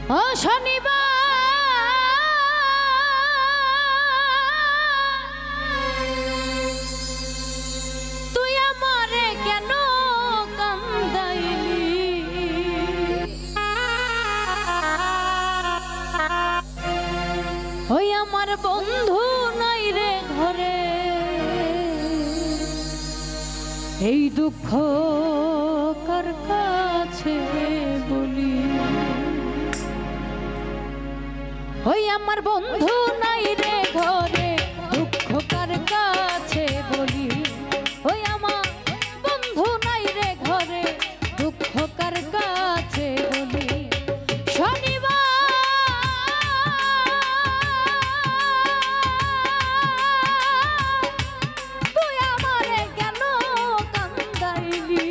ও শনিবার তুই আমারে কেন কান্দাইলি ওই আমার বন্ধু নাই রে ঘরে এই দুঃখ কার কাছে বলি ওই আমার বন্ধু নাই রে ঘরে দুঃখ কার কাছে বলি ওই আমার বন্ধু নাই রে ঘরে দুঃখ কার কাছে বলি শনিবার তুই আমারে কেন কান্দাইলি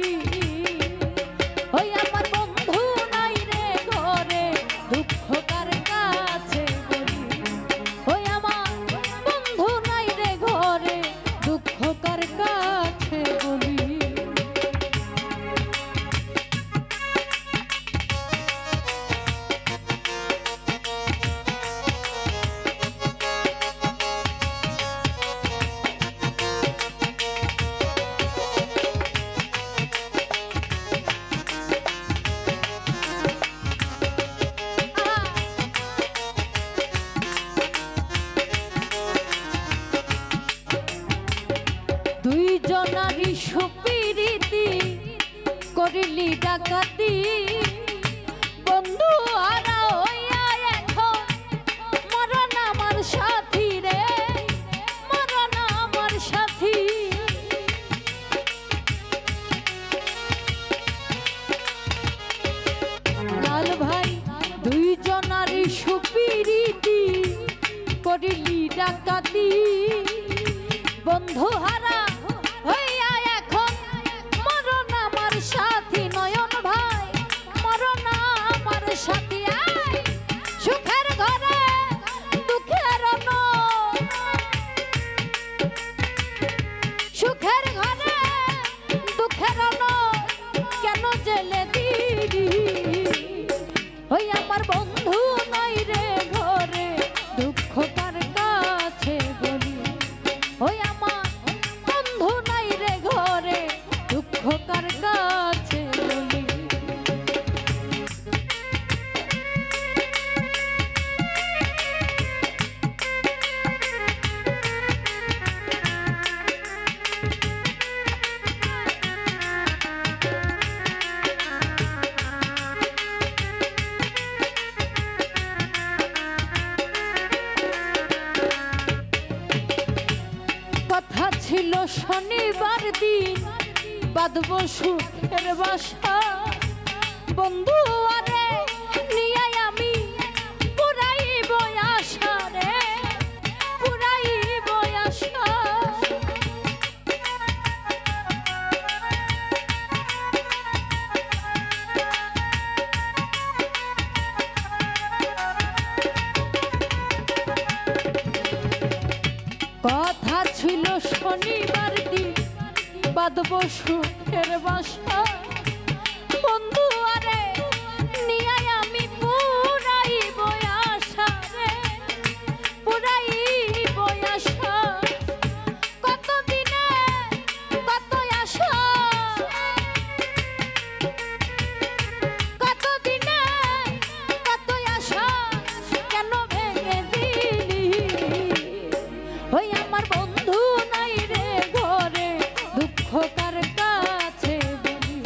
ওই আমার বন্ধু নাই রে ঘরে দুঃখ কার কাছে বলি ওই আমার বন্ধু নাই রে ঘরে দুঃখ কার কাছে বলি দুইজনারি সুপিরিতি করিলি ডাকাতি বন্ধু আরা হইয়া এখন মরণ আমার সাথী রে মরণ আমার সাথী লাল ভাই দুইজনারি সুপিরিতি করিলি ডাকাতি বন্ধু হারা হইয়া এখন মরণ আমার সাথী নয়ন ভাই মরণ আমার সাথী আয় সুখের ঘরে দুঃখের সুখের ঘরে দুঃখের কেন জেলে দিলি ওই আমার বন্ধু নাই রে ঘরে দুঃখ কার কাছে বলি ওই আমার বন্ধু নাই রে ঘরে দুঃখ কার কাছে বলি কথা ছিল শনিবার দিন বাঁধব সুখের বাসা বন্ধু আরে নিয়ে আমি পুরাইব আশা রে পুরাইব আশা কথা ছিল শনিবার দিন বাঁধব সুখের বাসা বন্ধু আরে নিয়ে আমি পুরাইব আশা রে পুরাইব আশা কতদিনে কত আশা কতদিনে কত আশা কেন ভেঙে দিলি ওই আমার বন্ধু নাই রে ঘরে দুঃখ কার কাছে বলি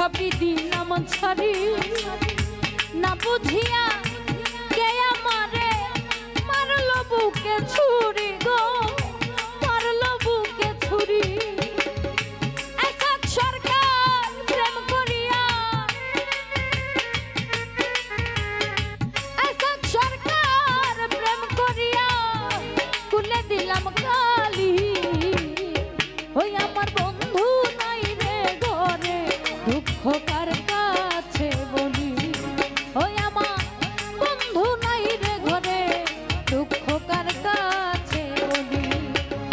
সবই দিলাম ছাড়ি না বুঝিয়া কে আমারে মারলো বুকে ছুরি গো মারলো বুকে ছুরি এসব সরকার প্রেম করিয়া এসব সরকার প্রেম করিয়া কুলে দিলাম কালি ওই আমার বন্ধু নাই রে ঘরে দুঃখ কার কাছে বলি ওই আমার বন্ধু নাই রে ঘরে দুঃখ কার কাছে বলি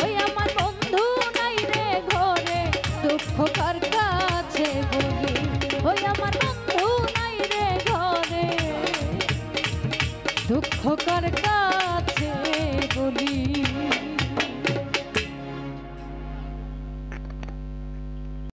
ওই আমার বন্ধু নাই রে ঘরে দুঃখ কার কাছে বলি ওই আমার বন্ধু নাই রে ঘরে দুঃখ কার কাছে